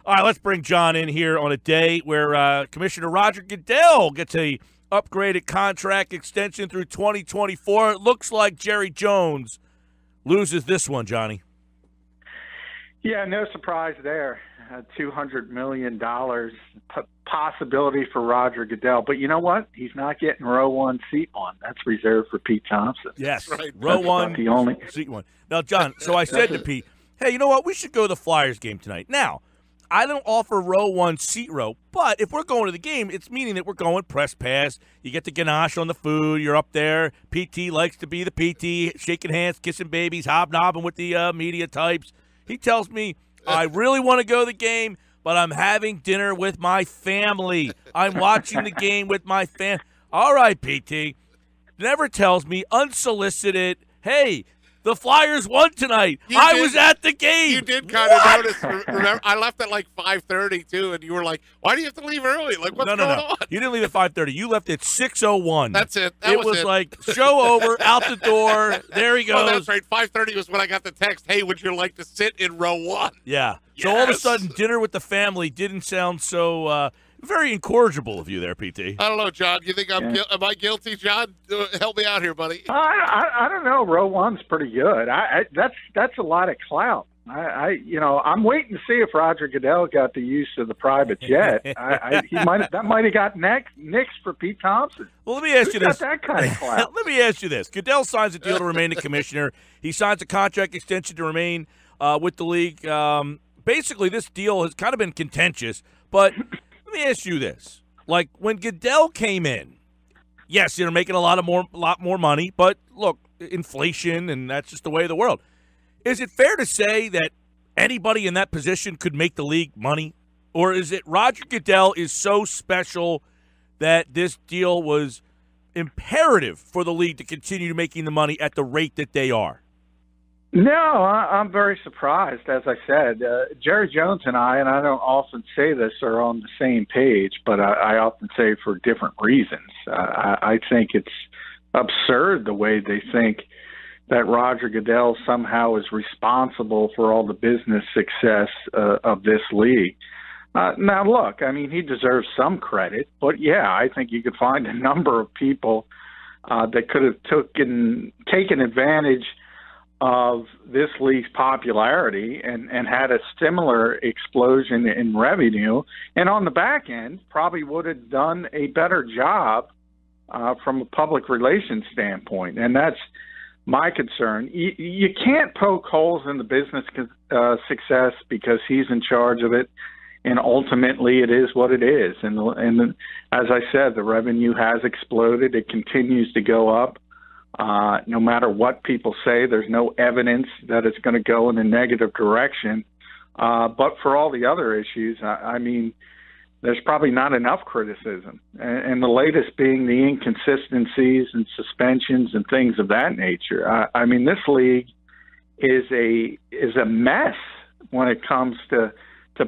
All right, let's bring John in here on a day where Commissioner Roger Goodell gets a upgraded contract extension through 2024. It looks like Jerry Jones loses this one, Johnny. Yeah, no surprise there. $200 million possibility for Roger Goodell. But you know what? He's not getting row one, seat one. That's reserved for Pete Thompson. Yes, right. Row That's one, the only seat one. Now, John, so I said to Pete, hey, you know what? We should go to the Flyers game tonight. Now, I don't offer row one, seat row, but if we're going to the game, it's meaning that we're going press pass. You get the ganache on the food. You're up there. PT likes to be the PT, shaking hands, kissing babies, hobnobbing with the media types. He tells me, I really want to go to the game, but I'm having dinner with my family. I'm watching the game with my family. All right, PT. Never tells me, unsolicited, hey, the Flyers won tonight. I was at the game. You did kind of notice. Remember, I left at like 5:30 too, and you were like, "Why do you have to leave early? Like, what's going on?" You didn't leave at 5:30. You left at 6:01. That's it. It was like show over, out the door. There he goes. Oh, that's right. 5:30 was when I got the text. Hey, would you like to sit in row one? Yeah. Yes. So all of a sudden, dinner with the family didn't sound so very incorrigible of you there, PT. I don't know, John. You think am I guilty, John? Help me out here, buddy. I don't know. Row one's pretty good. That's a lot of clout. I'm waiting to see if Roger Goodell got the use of the private jet. That might have got nixed for Pete Thompson. Well, let me ask you this. Got that kind of clout. Let me ask you this. Goodell signs a deal to remain the commissioner. He signs a contract extension to remain with the league. Basically, this deal has kind of been contentious, but let me ask you this. Like, when Goodell came in, yes, you're making a lot more money, but look, inflation, and that's just the way of the world. Is it fair to say that anybody in that position could make the league money? Or is it Roger Goodell is so special that this deal was imperative for the league to continue making the money at the rate that they are? No, I'm very surprised. As I said, Jerry Jones and I don't often say this, are on the same page, but I often say for different reasons. I think it's absurd the way they think that Roger Goodell somehow is responsible for all the business success of this league. Now, look, I mean, he deserves some credit, but yeah, I think you could find a number of people that could have taken advantage of this league's popularity and had a similar explosion in revenue, and on the back end probably would have done a better job from a public relations standpoint. And that's my concern. You can't poke holes in the business success because he's in charge of it, and ultimately it is what it is. And as I said, the revenue has exploded. It continues to go up. No matter what people say, there's no evidence that it's going to go in a negative direction. But for all the other issues, I mean, there's probably not enough criticism. And the latest being the inconsistencies and suspensions and things of that nature. I mean, this league is a mess when it comes to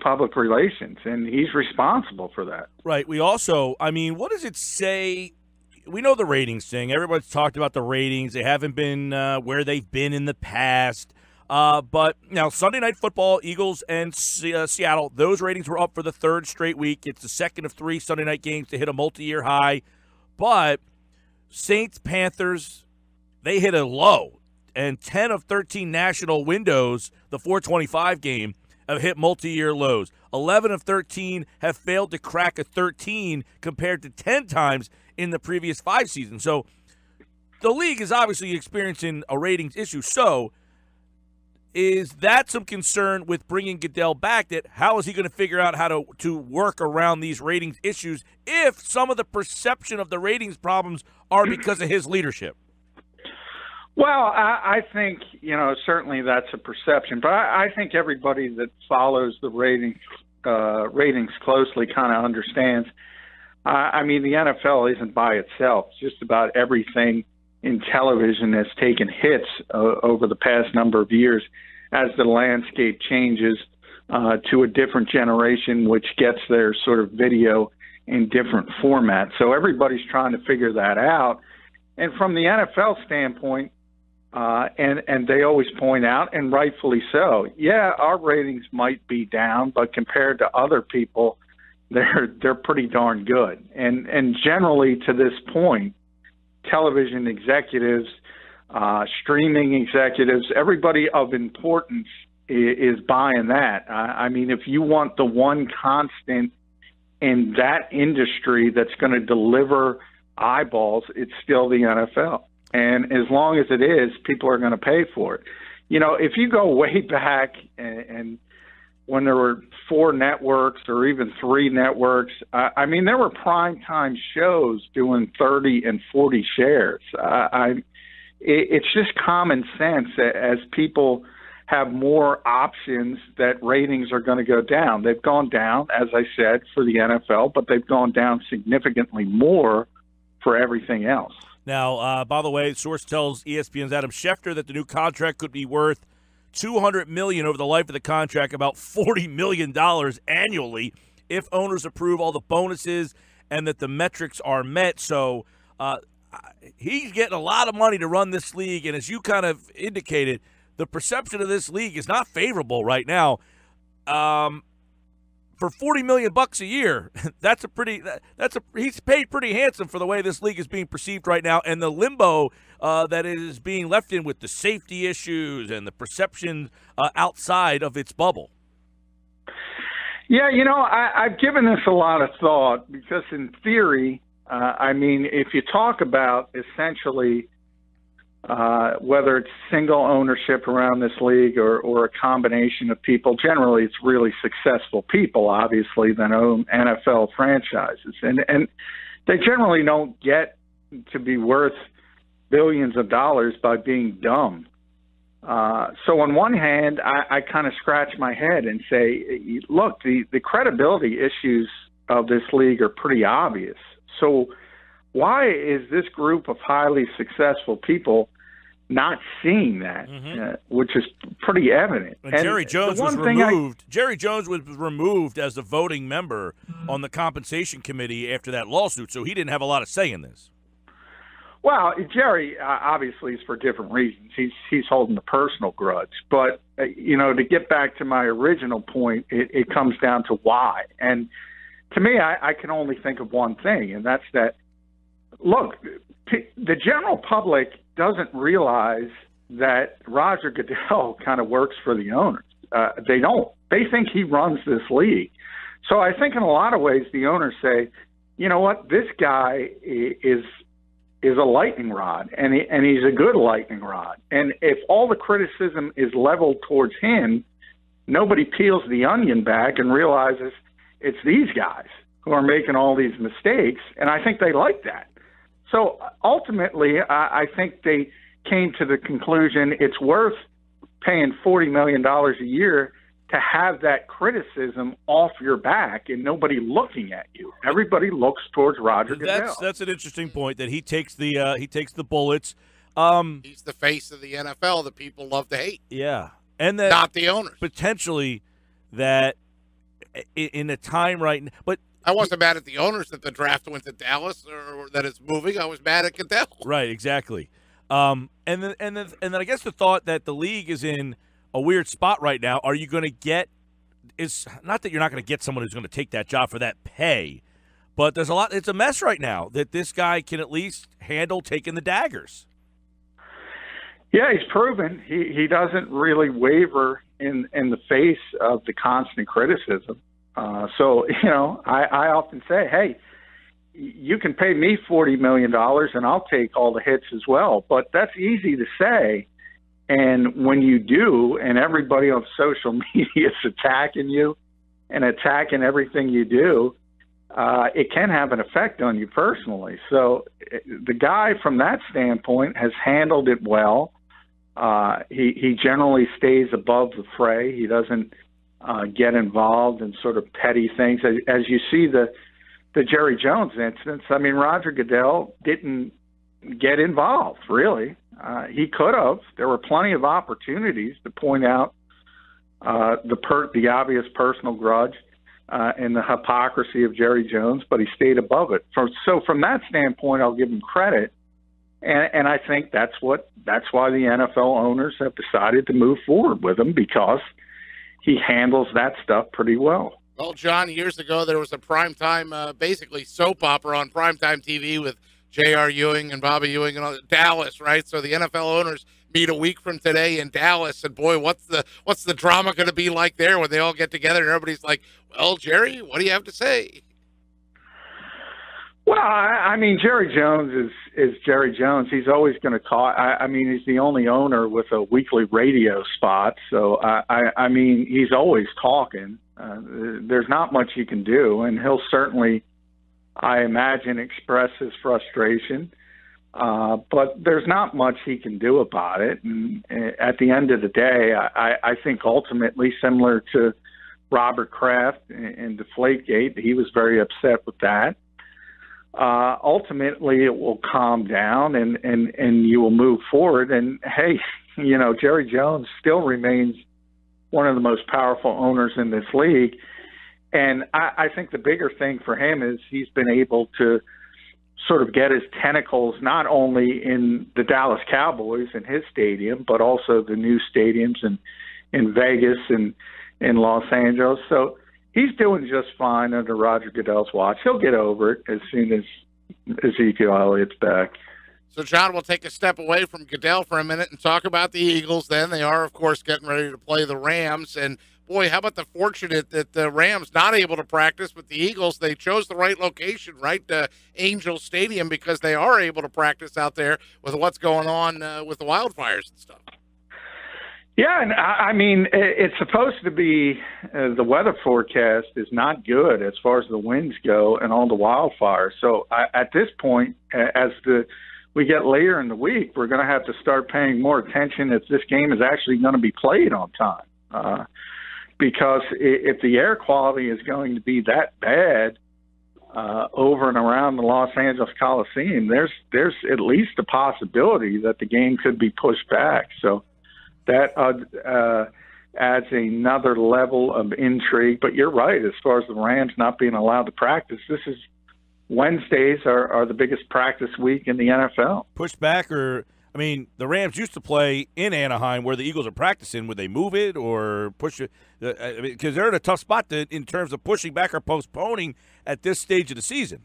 public relations, and he's responsible for that. Right. We also, I mean, what does it say? We know the ratings thing. Everybody's talked about the ratings. They haven't been where they've been in the past. But now Sunday Night Football, Eagles and Seattle, those ratings were up for the third straight week. It's the second of 3 Sunday night games to hit a multi-year high. But Saints, Panthers, they hit a low. And 10 of 13 national windows, the 425 game, have hit multi-year lows. 11 of 13 have failed to crack a 13 compared to 10 times in the previous 5 seasons. So the league is obviously experiencing a ratings issue. So is that some concern with bringing Goodell back, that how is he going to figure out how to work around these ratings issues if some of the perception of the ratings problems are because of his leadership? Well, I think, certainly that's a perception, but I think everybody that follows the ratings closely kind of understands. I mean, the NFL isn't by itself. Just about everything in television has taken hits over the past number of years as the landscape changes to a different generation, which gets their sort of video in different formats. So everybody's trying to figure that out. And from the NFL standpoint, And they always point out, and rightfully so, yeah, our ratings might be down, but compared to other people, they're pretty darn good. And generally to this point, television executives, streaming executives, everybody of importance is buying that. I mean, if you want the one constant in that industry that's going to deliver eyeballs, it's still the NFL. And as long as it is, people are going to pay for it. You know, if you go way back and when there were 4 networks or even 3 networks, I mean, there were primetime shows doing 30 and 40 shares. It's just common sense that as people have more options that ratings are going to go down. They've gone down, as I said, for the NFL, but they've gone down significantly more for everything else. Now, by the way, source tells ESPN's Adam Schefter that the new contract could be worth $200 million over the life of the contract, about $40 million annually, if owners approve all the bonuses and that the metrics are met. So he's getting a lot of money to run this league, and as you kind of indicated, the perception of this league is not favorable right now. For $40 million a year, he's paid pretty handsome for the way this league is being perceived right now, and the limbo that it is being left in with the safety issues and the perception outside of its bubble. Yeah, you know, I've given this a lot of thought because in theory, I mean, if you talk about essentially whether it's single ownership around this league or a combination of people, generally it's really successful people, obviously, that own NFL franchises. And they generally don't get to be worth billions of dollars by being dumb. So on one hand, I kind of scratch my head and say, look, the credibility issues of this league are pretty obvious. So why is this group of highly successful people not seeing that, which is pretty evident? And Jerry Jones was removed. Jerry Jones was removed as a voting member on the compensation committee after that lawsuit, so he didn't have a lot of say in this. Well, Jerry obviously is for different reasons. He's holding a personal grudge. But, you know, to get back to my original point, it comes down to why. And to me, I can only think of one thing, and that's that, look, the general public doesn't realize that Roger Goodell kind of works for the owners. They don't. They think he runs this league. So I think in a lot of ways the owners say, you know what, this guy is a lightning rod, and he's a good lightning rod. And if all the criticism is leveled towards him, nobody peels the onion back and realizes it's these guys who are making all these mistakes, and I think they like that. So ultimately, I think they came to the conclusion it's worth paying $40 million a year to have that criticism off your back and nobody looking at you. Everybody looks towards Roger Goodell. That's an interesting point, that he takes the bullets. He's the face of the NFL that people love to hate. Yeah, and that not the owners. Potentially, that in a time right now, but I wasn't mad at the owners that the draft went to Dallas or that it's moving. I was mad at Goodell. Right, exactly. And then I guess the thought that the league is in a weird spot right now. Are you going to get? Is not that you're not going to get someone who's going to take that job for that pay, but there's a lot. It's a mess right now that this guy can at least handle taking the daggers. Yeah, he's proven he doesn't really waver in the face of the constant criticism. So, you know, I often say, hey, you can pay me $40 million and I'll take all the hits as well. But that's easy to say. And when you do, and everybody on social media is attacking you and attacking everything you do, it can have an effect on you personally. So the guy from that standpoint has handled it well. He generally stays above the fray. He doesn't get involved in sort of petty things. As you see the Jerry Jones instance, I mean, Roger Goodell didn't get involved, really. He could have. There were plenty of opportunities to point out the obvious personal grudge and the hypocrisy of Jerry Jones, but he stayed above it. So from that standpoint, I'll give him credit. And I think that's why the NFL owners have decided to move forward with him, because he handles that stuff pretty well. Well, John, years ago there was a primetime, basically soap opera on primetime TV with J.R. Ewing and Bobby Ewing and all Dallas, right? So the NFL owners meet a week from today in Dallas, and boy, what's the drama going to be like there when they all get together and everybody's like, "Well, Jerry, what do you have to say?" Well, I mean, Jerry Jones is Jerry Jones. He's always going to call. I mean, he's the only owner with a weekly radio spot, so I mean, he's always talking. There's not much he can do, and he'll certainly, I imagine, express his frustration. But there's not much he can do about it. And at the end of the day, I think ultimately, similar to Robert Kraft and Deflategate, he was very upset with that. Ultimately, it will calm down and you will move forward. And, hey, you know, Jerry Jones still remains one of the most powerful owners in this league. And I think the bigger thing for him is he's been able to sort of get his tentacles not only in the Dallas Cowboys and his stadium, but also the new stadiums in Vegas and in Los Angeles. So he's doing just fine under Roger Goodell's watch. He'll get over it as soon as Ezekiel Elliott's back. So, John, we'll take a step away from Goodell for a minute and talk about the Eagles then. They are, of course, getting ready to play the Rams. And, boy, how about the fortunate that the Rams not able to practice, but the Eagles, they chose the right location, right? Angel Stadium, because they are able to practice out there with what's going on with the wildfires and stuff. Yeah, and I mean, it's supposed to be the weather forecast is not good as far as the winds go and all the wildfires. So at this point, as we get later in the week, we're going to have to start paying more attention if this game is actually going to be played on time. Because if the air quality is going to be that bad over and around the Los Angeles Coliseum, there's at least a possibility that the game could be pushed back. So that adds another level of intrigue. But you're right, as far as the Rams not being allowed to practice, Wednesdays are the biggest practice week in the NFL. Pushed back, or, I mean, the Rams used to play in Anaheim where the Eagles are practicing. Would they move it or push it? Because they're in a tough spot in terms of pushing back or postponing at this stage of the season.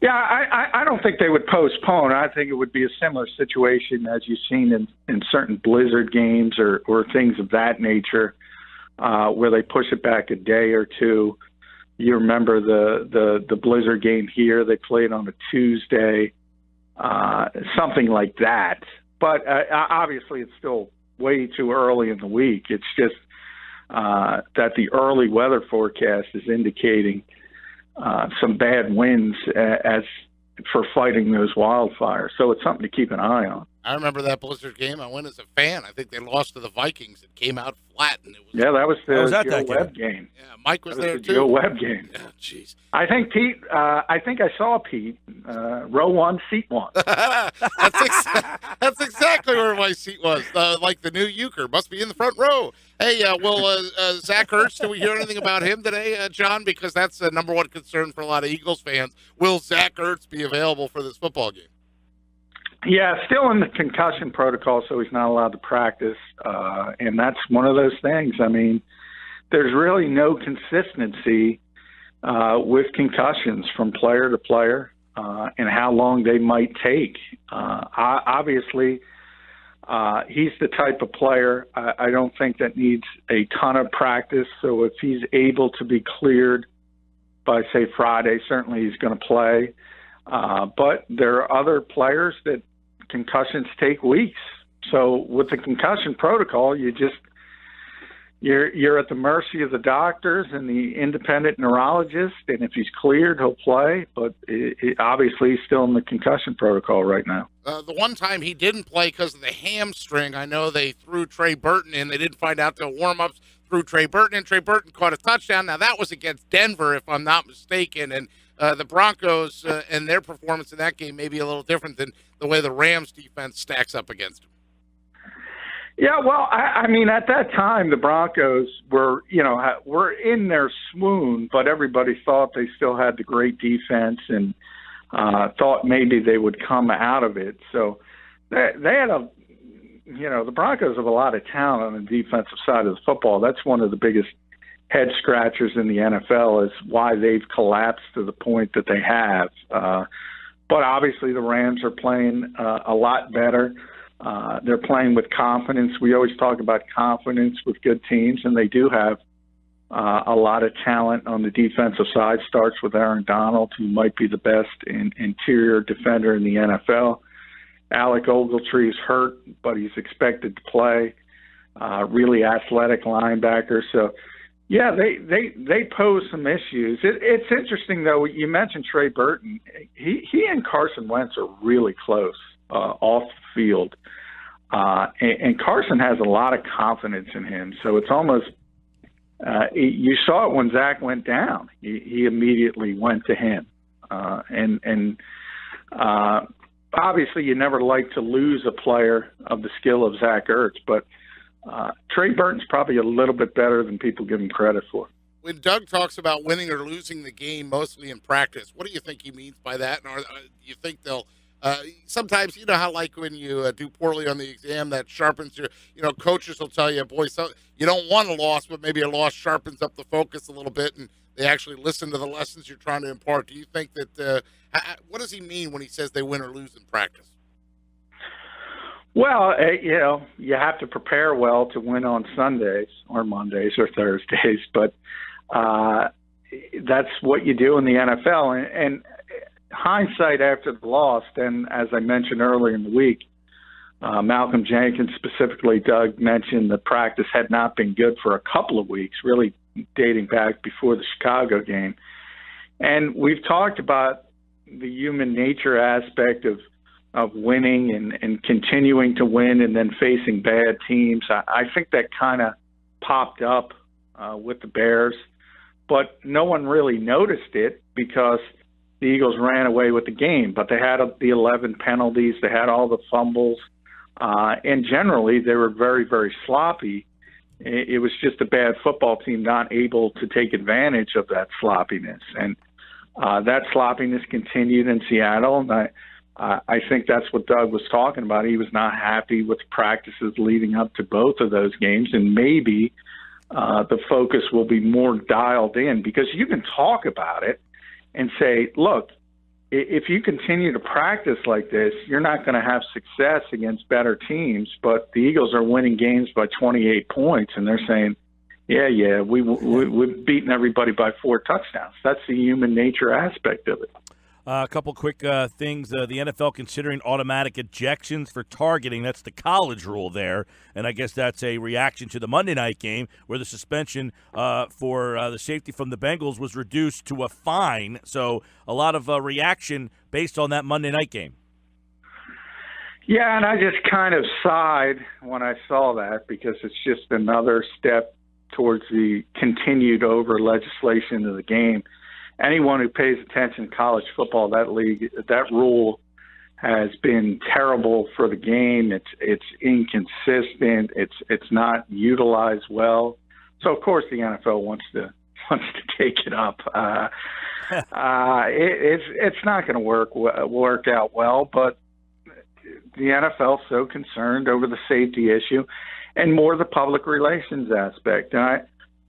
Yeah, I don't think they would postpone. I think it would be a similar situation as you've seen in certain Blizzard games or things of that nature, where they push it back a day or two. You remember the Blizzard game here, they played on a Tuesday, something like that. But obviously it's still way too early in the week. It's just that the early weather forecast is indicating some bad winds as for fighting those wildfires. So it's something to keep an eye on. I remember that Blizzard game. I went as a fan. I think they lost to the Vikings. It came out flat. And it was, yeah, that was the Joe that Webb game. Yeah, Mike was there, too. Joe Webb game. Yeah, jeez. I think, Pete, I saw Pete, row one, seat one. That's exactly where my seat was, like the new Euchre. Must be in the front row. Hey, Zach Ertz, did we hear anything about him today, John? Because that's the number one concern for a lot of Eagles fans. Will Zach Ertz be available for this football game? Yeah, still in the concussion protocol, so he's not allowed to practice. And that's one of those things. I mean, there's really no consistency with concussions from player to player and how long they might take. Obviously, he's the type of player I don't think that needs a ton of practice. So if he's able to be cleared by, say, Friday, certainly he's going to play. But there are other players that concussions take weeks. So with the concussion protocol, you're at the mercy of the doctors and the independent neurologist, and if he's cleared, he'll play. But obviously, he's still in the concussion protocol right now. The one time he didn't play because of the hamstring, I know they threw Trey Burton in. They didn't find out till warm-ups. Threw Trey Burton in. Trey Burton caught a touchdown. Now, that was against Denver, if I'm not mistaken, and the Broncos and their performance in that game may be a little different than the way the Rams defense stacks up against them. Yeah, well, I mean, at that time, the Broncos were in their swoon, but everybody thought they still had the great defense. And thought maybe they would come out of it. So they had the Broncos have a lot of talent on the defensive side of the football. That's one of the biggest head scratchers in the NFL, is why they've collapsed to the point that they have. But obviously the Rams are playing a lot better. They're playing with confidence. We always talk about confidence with good teams, and they do have a lot of talent on the defensive side. Starts with Aaron Donald, who might be the best interior defender in the NFL. Alec Ogletree's hurt, but he's expected to play. Really athletic linebacker. So, yeah, they pose some issues. It's interesting, though. You mentioned Trey Burton. He and Carson Wentz are really close off the field. And Carson has a lot of confidence in him. So it's almost you saw it when Zach went down. He immediately went to him. Obviously, you never like to lose a player of the skill of Zach Ertz, but Trey Burton's probably a little bit better than people give him credit for. When Doug talks about winning or losing the game mostly in practice, what do you think he means by that? And do you think they'll sometimes, you know how like when you do poorly on the exam, that sharpens your, coaches will tell you, boy, so you don't want a loss, but maybe a loss sharpens up the focus a little bit, and they actually listen to the lessons you're trying to impart. Do you think that, what does he mean when he says they win or lose in practice? Well, you have to prepare well to win on Sundays or Mondays or Thursdays, but that's what you do in the NFL. And hindsight after the loss, then, as I mentioned earlier in the week, Malcolm Jenkins, specifically Doug, mentioned the practice had not been good for a couple of weeks, really dating back before the Chicago game. And we've talked about the human nature aspect of winning and continuing to win and then facing bad teams. I think that kind of popped up with the Bears, but no one really noticed it because the Eagles ran away with the game. But they had the 11 penalties, they had all the fumbles, and generally they were very, very sloppy. It was just a bad football team not able to take advantage of that sloppiness. And that sloppiness continued in Seattle, and I think that's what Doug was talking about. He was not happy with practices leading up to both of those games, and maybe the focus will be more dialed in, because you can talk about it and say, look, if you continue to practice like this, you're not going to have success against better teams. But the Eagles are winning games by 28 points, and they're saying, yeah, we've beaten everybody by 4 touchdowns. That's the human nature aspect of it. A couple quick things. The NFL considering automatic ejections for targeting. That's the college rule there. And I guess that's a reaction to the Monday night game where the suspension for the safety from the Bengals was reduced to a fine. So a lot of reaction based on that Monday night game. Yeah, and I just kind of sighed when I saw that, because it's just another step towards the continued over legislation of the game. Anyone who pays attention to college football, that rule has been terrible for the game. It's inconsistent. It's not utilized well. So of course the NFL wants to take it up. It's not going to work out well. But the NFL is so concerned over the safety issue and more the public relations aspect. And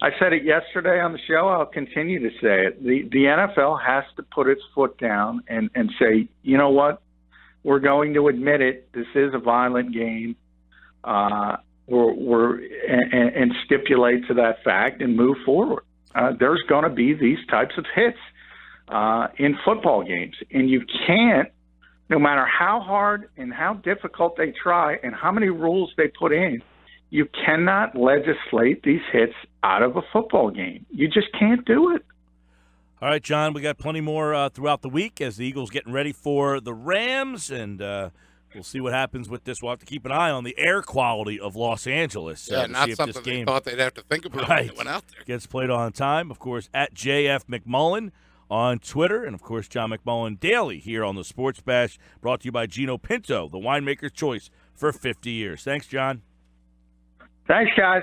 I said it yesterday on the show. I'll continue to say it. The NFL has to put its foot down and say, you know what? We're going to admit it. This is a violent game. And stipulate to that fact and move forward. There's going to be these types of hits in football games. And you can't, no matter how hard and how difficult they try and how many rules they put in, you cannot legislate these hits out of a football game. You just can't do it. All right, John, we got plenty more throughout the week as the Eagles getting ready for the Rams, and we'll see what happens with this. We'll have to keep an eye on the air quality of Los Angeles. Yeah, not something they thought they'd have to think about when they went out there. Gets played on time. Of course, at JF McMullen on Twitter, and, of course, John McMullen Daily here on the Sports Bash, brought to you by Gino Pinto, the winemaker's choice for 50 years. Thanks, John. Thanks, guys.